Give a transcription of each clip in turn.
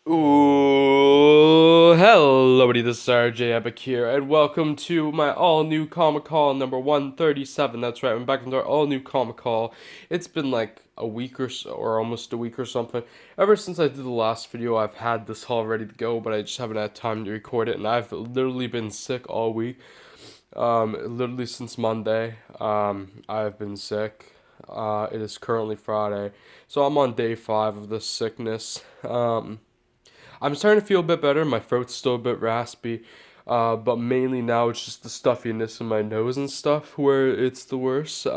Ooh, hello, everybody. This is RJ Epic here, and welcome to my all-new comic haul number 137. That's right, I'm back into our all-new comic haul. It's been like a week or so, or almost a week or something. Ever since I did the last video, I've had this haul ready to go, but I just haven't had time to record it, and I've literally been sick all week. Literally since Monday, I've been sick. It is currently Friday, so I'm on day 5 of this sickness. I'm starting to feel a bit better. My throat's still a bit raspy, but mainly now it's just the stuffiness in my nose and stuff where it's the worst.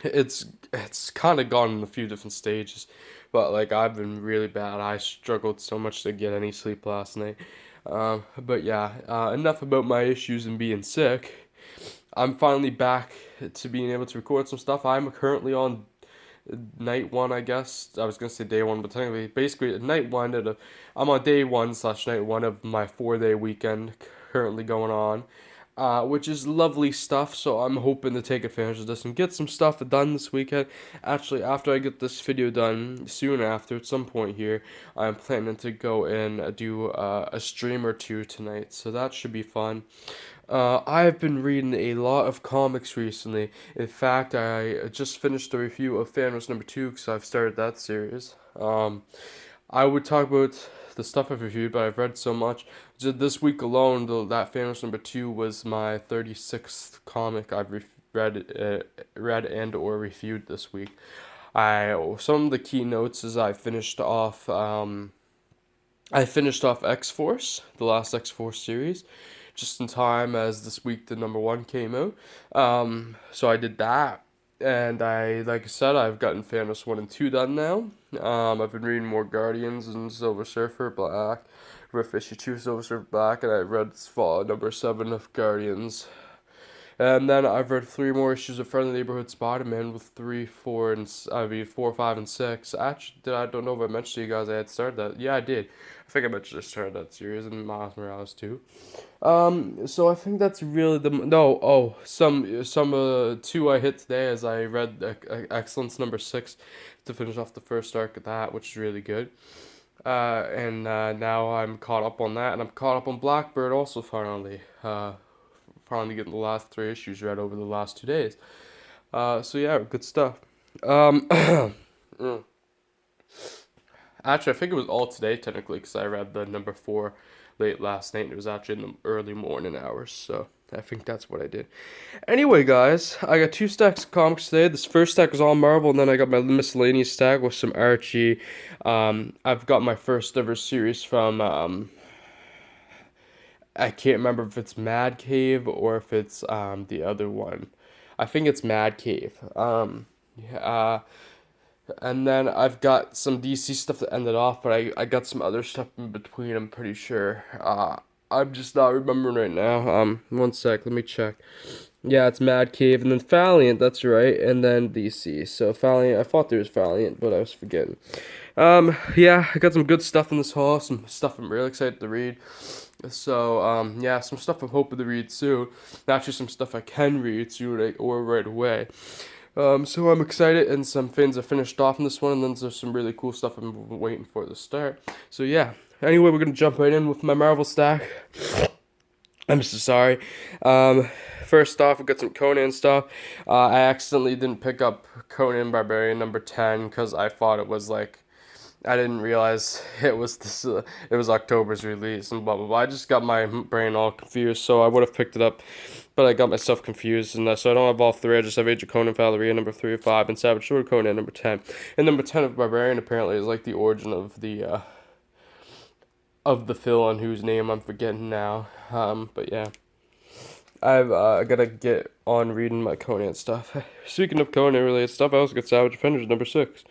It's kind of gone in a few different stages, but like I've been really bad. I struggled so much to get any sleep last night. But yeah, enough about my issues and being sick. I'm finally back to being able to record some stuff. I'm currently on night one, I guess. I was gonna say day one, but technically, basically, night one. I'm on day one slash night one of my 4 day weekend currently going on, which is lovely stuff. So I'm hoping to take advantage of this and get some stuff done this weekend. Actually, after I get this video done, soon after, at some point here, I'm planning to go and do a stream or two tonight. So that should be fun. I've been reading a lot of comics recently. In fact, I just finished the review of Thanos number 2 because I've started that series. I would talk about the stuff I've reviewed, but I've read so much. Just this week alone, that Thanos number 2 was my 36th comic I've read and or reviewed this week. Some of the key notes is I finished off X Force, the last X Force series, just in time as this week the number 1 came out. So I did that, and like I said, I've gotten Thanos 1 and 2 done now. I've been reading more Guardians and Silver Surfer Black, Riff issue 2 Silver Surfer Black, and I read fall number 7 of Guardians. And then I've read 3 more issues of Friendly Neighborhood Spider-Man with 3, 4, and 4, 5, and 6. Actually, I don't know if I mentioned to you guys I had started that. Yeah, I did. I think I mentioned I started that series and Miles Morales too. So I think that's really the no. Oh, some 2 I hit today as I read Excellence number 6 to finish off the first arc of that, which is really good. And now I'm caught up on that, and I'm caught up on Blackbird also finally. Finally getting the last 3 issues read over the last 2 days. So yeah, good stuff. Mm. Actually, I think it was all today technically because I read the number 4 late last night. And it was actually in the early morning hours, so I think that's what I did. Anyway, guys, I got 2 stacks of comics today. This first stack is all Marvel, and then I got my miscellaneous stack with some Archie. I've got my first ever series from I can't remember if it's Mad Cave or if it's the other one. I think it's Mad Cave. Yeah, and then I've got some DC stuff that ended off, but I got some other stuff in between, I'm pretty sure. I'm just not remembering right now. One sec, let me check. Yeah, it's Mad Cave, and then Valiant, that's right, and then DC. So Valiant, I thought there was Valiant, but I was forgetting. Yeah, I got some good stuff in this haul, some stuff I'm really excited to read. So, yeah, some stuff I'm hoping to read soon. Actually, some stuff I can read soon or right away. So I'm excited, and some things I finished off in this one, and then there's some really cool stuff I'm waiting for to start. So yeah. Anyway, we're gonna jump right in with my Marvel stack. I'm so sorry. First off, we got some Conan stuff. I accidentally didn't pick up Conan Barbarian number 10 because I thought it was like I didn't realize it was this. It was October's release and blah blah blah. I just got my brain all confused, so I would have picked it up, but I got myself confused, and so I don't have all 3. I just have Age of Conan Valeria number 3 or 5, and Savage Sword Conan number 10. And number 10 of Barbarian apparently is like the origin of the villain whose name I'm forgetting now. But yeah. I've gotta get on reading my Conan stuff. Speaking of Conan related stuff, I also got Savage Avengers number 6.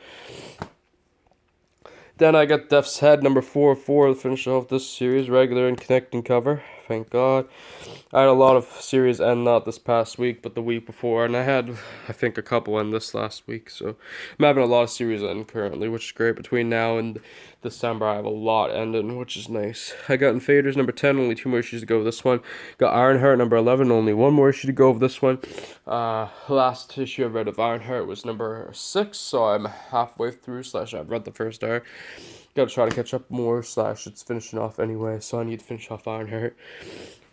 Then I got Death's Head number 4 to finish off this series, regular and connecting cover. Thank God. I had a lot of series end not this past week, but the week before, and I had, I think, a couple end this last week, so I'm having a lot of series end currently, which is great. Between now and December, I have a lot ending, which is nice. I got Invaders number 10, only 2 more issues to go with this one. Got Ironheart number 11, only 1 more issue to go with this one. Last issue I read of Ironheart was number 6, so I'm halfway through, / I've read the first arc. Gotta try to catch up more, slash it's finishing off anyway, so I need to finish off Ironheart.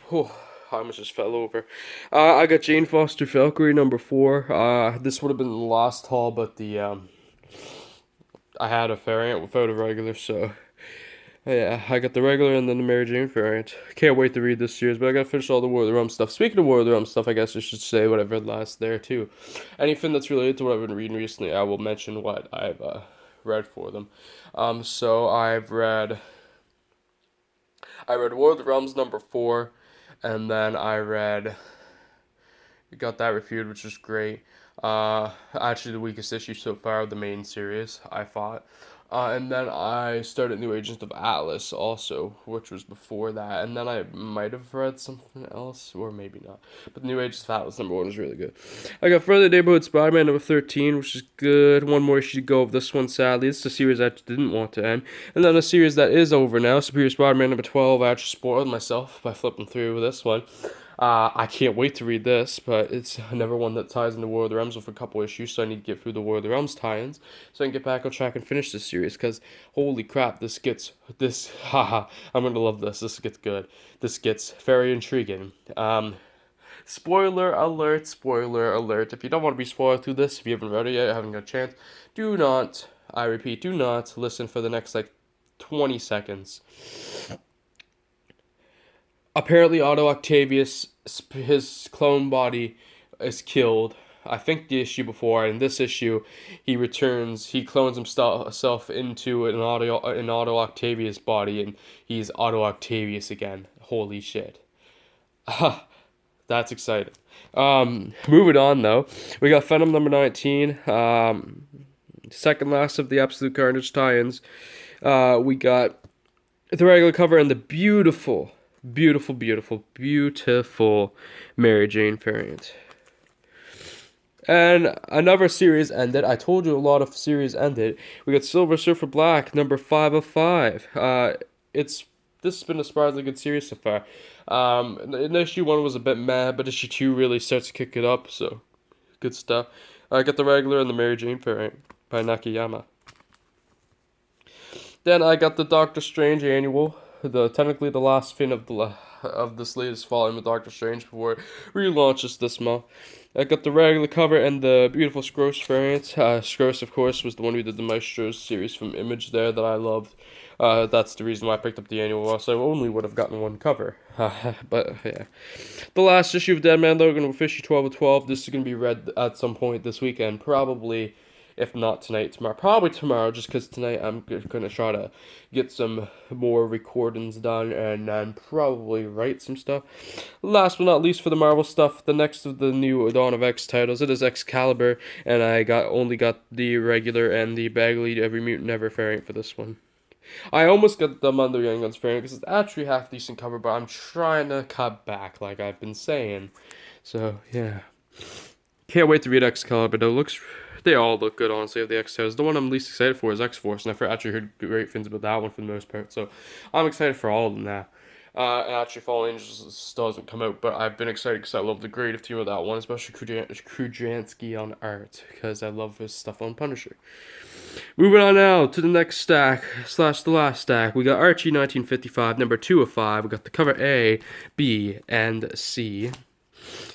Whew, I almost just fell over. I got Jane Foster Valkyrie number 4. This would have been the last haul, but I had a variant without a regular, so yeah, I got the regular and then the Mary Jane variant. Can't wait to read this series, but I gotta finish all the War of the Realms stuff. Speaking of War of the Realms stuff, I guess I should say what I've read last there too. Anything that's related to what I've been reading recently, I will mention what I've read for them. So I read War of the Realms number 4, and then got that reviewed, which was great. Actually, the weakest issue so far of the main series, I thought. And then I started New Agents of Atlas also, which was before that. And then I might have read something else, or maybe not. But New Agents of Atlas number 1 is really good. I got Further Neighborhood Spider-Man number 13, which is good. One more issue to go of this one, sadly. It's a series I didn't want to end. And then a series that is over now, Superior Spider-Man number 12. I actually spoiled myself by flipping through this one. I can't wait to read this, but it's another one that ties into War of the Realms with a couple issues, so I need to get through the War of the Realms tie-ins so I can get back on track and finish this series, because holy crap, haha, I'm gonna love this. This gets good. This gets very intriguing. Spoiler alert, spoiler alert. If you don't want to be spoiled through this, if you haven't read it yet, haven't got a chance, do not, I repeat, do not listen for the next, 20 seconds. Apparently, Otto Octavius, his clone body is killed. I think the issue before, in this issue, he clones himself into an Otto Octavius body, and he's Otto Octavius again. Holy shit. That's exciting. Moving on, though. We got Venom number 19. Second last of the Absolute Carnage tie-ins. We got the regular cover and the beautiful Mary Jane variant. And another series ended. I told you a lot of series ended. We got Silver Surfer Black, number 5 of 5. This has been a surprisingly good series so far. Issue 1 was a bit meh, but issue 2 really starts to kick it up, so good stuff. I got the regular and the Mary Jane variant by Nakayama. Then I got the Doctor Strange annual, technically the last fin of this latest volume of Doctor Strange before it relaunches this month. I got the regular cover and the beautiful Scroce variant. Scroce, of course, was the one who did the Maestros series from Image there that I loved. That's the reason why I picked up the annual, else I only would have gotten one cover. But, yeah. The last issue of Dead Man Logan with issue 12 of 12. This is going to be read at some point this weekend, probably. If not tonight, tomorrow. Probably tomorrow, just because tonight I'm going to try to get some more recordings done and then probably write some stuff. Last but not least for the Marvel stuff, the next of the new Dawn of X titles, it is Excalibur, and I only got the regular and the Bagley Every Mutant Ever variant for this one. I almost got the Mundo Young Guns variant because it's actually half decent cover, but I'm trying to cut back like I've been saying. So, yeah. Can't wait to read Excalibur, though. They all look good, honestly, of the X titles. The one I'm least excited for is X-Force, and I've actually heard great things about that one for the most part, so I'm excited for all of them now. And actually, Fallen Angels still hasn't come out, but I've been excited because I love the creative team of that one, especially Krujansky on art, because I love his stuff on Punisher. Moving on now to the next stack, / the last stack. We got Archie 1955, number 2 of 5. We got the cover A, B, and C.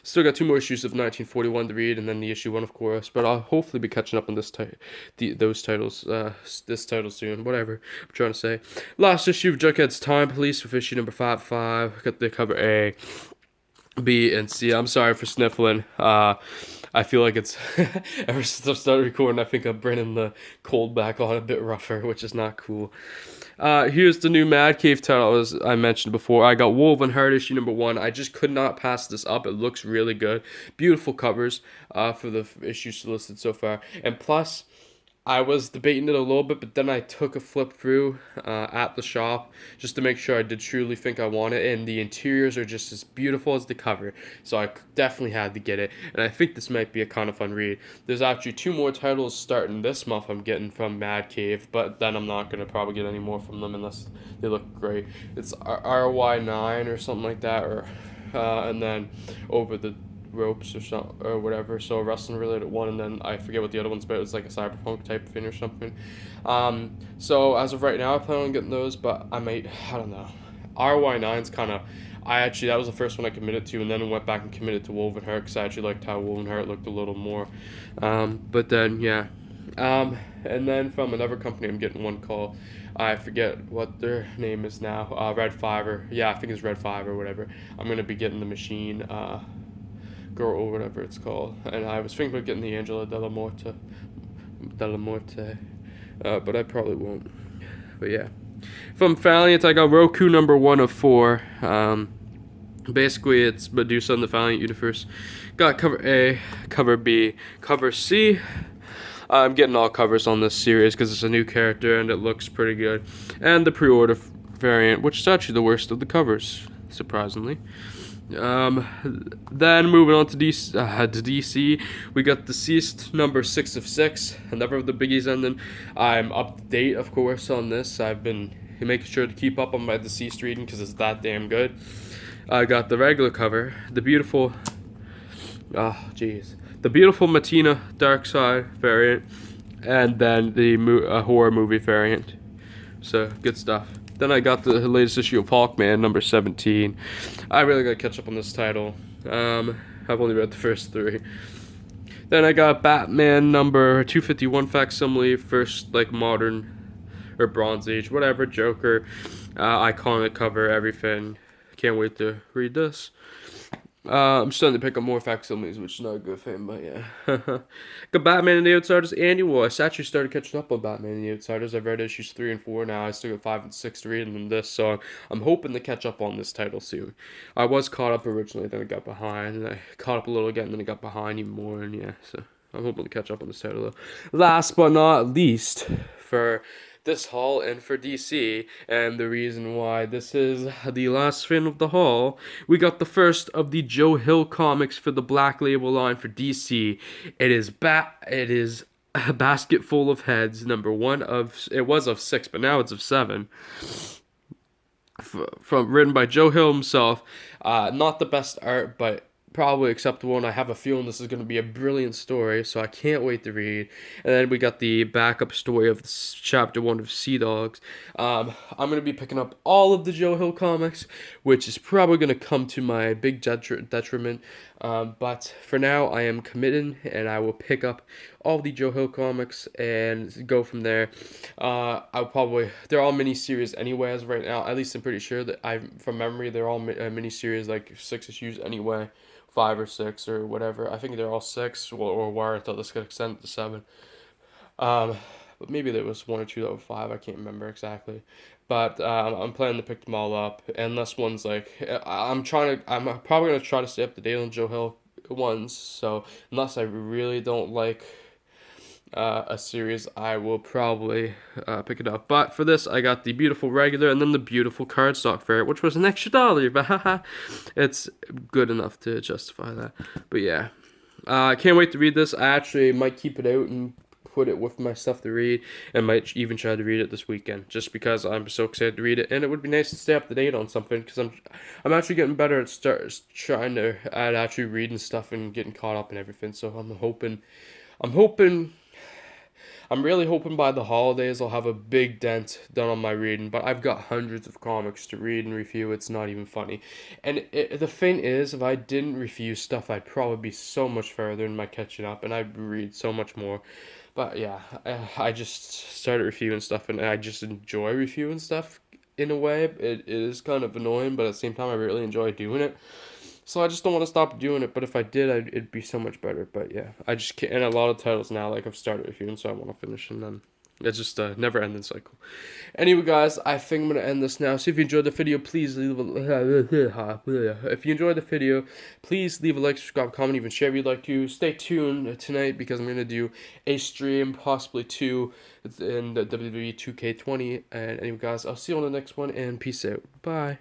Still got 2 more issues of 1941 to read, and then the issue 1, of course. But I'll hopefully be catching up on those titles, this title soon. Whatever I'm trying to say. Last issue of Jughead's Time Police with issue number 5. Got the cover A, B, and C. I'm sorry for sniffling. I feel like it's ever since I've started recording, I think I'm bringing the cold back on a bit rougher, which is not cool. Here's the new Mad Cave title, as I mentioned before. I got Woven Heart issue number 1. I just could not pass this up. It looks really good. Beautiful covers for the issues listed so far. And plus, I was debating it a little bit, but then I took a flip through at the shop just to make sure I did truly think I want it, and the interiors are just as beautiful as the cover, so I definitely had to get it, and I think this might be a kind of fun read. There's actually 2 more titles starting this month I'm getting from Mad Cave, but then I'm not going to probably get any more from them unless they look great. It's RY9 or something like that, or and then over the ropes or whatever. So a wrestling related one, and then I forget what the other one's about. It's like a cyberpunk type thing or something. So as of right now, I plan on getting those, but I don't know. RY9's kind of. That was the first one I committed to, and then I went back and committed to Woven Heart because I actually liked how Woven Heart looked a little more. But then, yeah. And then from another company, I'm getting one called, I forget what their name is now, Red Fiver. Yeah, I think it's Red Fiver or whatever. I'm going to be getting the Machine Girl or whatever it's called. And I was thinking about getting the Angela Della Morte, but I probably won't. But yeah. From Valiant, I got Roku number 1 of 4. Basically, it's Medusa in the Valiant universe. Got cover A, cover B, cover C. I'm getting all covers on this series because it's a new character and it looks pretty good. And the pre-order variant, which is actually the worst of the covers, surprisingly. Then moving on to DC, we got Dceased number 6 of 6, another of the biggies ending. I'm up to date, of course, on this. I've been making sure to keep up on my Dceased reading because it's that damn good. I got the regular cover, the beautiful Matina Dark Side variant, and then the horror movie variant. So good stuff. Then I got the latest issue of Hawkman number 17. I really gotta catch up on this title. I've only read the first 3. Then I got Batman number 251 facsimile, first like modern or Bronze Age, whatever, Joker, iconic cover, everything. Can't wait to read this. I'm starting to pick up more facsimiles, which is not a good thing, but yeah. Got Batman and the Outsiders Annual. I actually started catching up on Batman and the Outsiders. I've read issues 3 and 4 now. I still got 5 and 6 to read in this, so I'm hoping to catch up on this title soon. I was caught up originally, then I got behind, and I caught up a little again, then I got behind even more, and yeah, so I'm hoping to catch up on this title though. Last but not least, for this haul and for DC, and the reason why this is the last fin of the haul, we got the first of the Joe Hill comics for the Black Label line for DC. It is a basket full of heads, number 1 of, it was of 6, but now it's of 7. Written by Joe Hill himself. Not the best art, but probably acceptable, and I have a feeling this is going to be a brilliant story, so I can't wait to read. And then we got the backup story of chapter 1 of Sea Dogs. I'm going to be picking up all of the Joe Hill comics, which is probably going to come to my big detriment, but for now I am committed, and I will pick up all the Joe Hill comics and go from there. They're all miniseries anyway as of right now. At least I'm pretty sure that from memory, they're all miniseries, like 6 issues anyway. 5 or 6 or whatever. I think they're all 6 or were until this got extended to 7. But maybe there was 1 or 2 that were 5. I can't remember exactly. But I'm planning to pick them all up. Unless one's like, I'm probably gonna try to stay up to date on Joe Hill ones. So unless I really don't like a series, I will probably pick it up. But for this, I got the beautiful regular and then the beautiful cardstock variant, which was an extra $1, but haha, it's good enough to justify that. But yeah, I can't wait to read this. I actually might keep it out and put it with my stuff to read, and might even try to read it this weekend, just because I'm so excited to read it, and it would be nice to stay up to date on something, because I'm actually getting better at actually reading stuff and getting caught up and everything. So I'm really hoping by the holidays I'll have a big dent done on my reading, but I've got hundreds of comics to read and review. It's not even funny. And the thing is, if I didn't review stuff, I'd probably be so much further in my catching up, and I'd read so much more. But yeah, I just started reviewing stuff, and I just enjoy reviewing stuff in a way. It is kind of annoying, but at the same time, I really enjoy doing it. So I just don't want to stop doing it, but if I did, it'd be so much better. But yeah, I just can't. And a lot of titles now, like I've started reviewing, so I want to finish, and then it's just a never-ending cycle. Anyway, guys, I think I'm gonna end this now. So if you enjoyed the video, please leave a like, subscribe, comment, even share if you'd like to. Stay tuned tonight because I'm gonna do a stream, possibly 2, in the WWE 2K20. And anyway, guys, I'll see you on the next one, and peace out. Bye.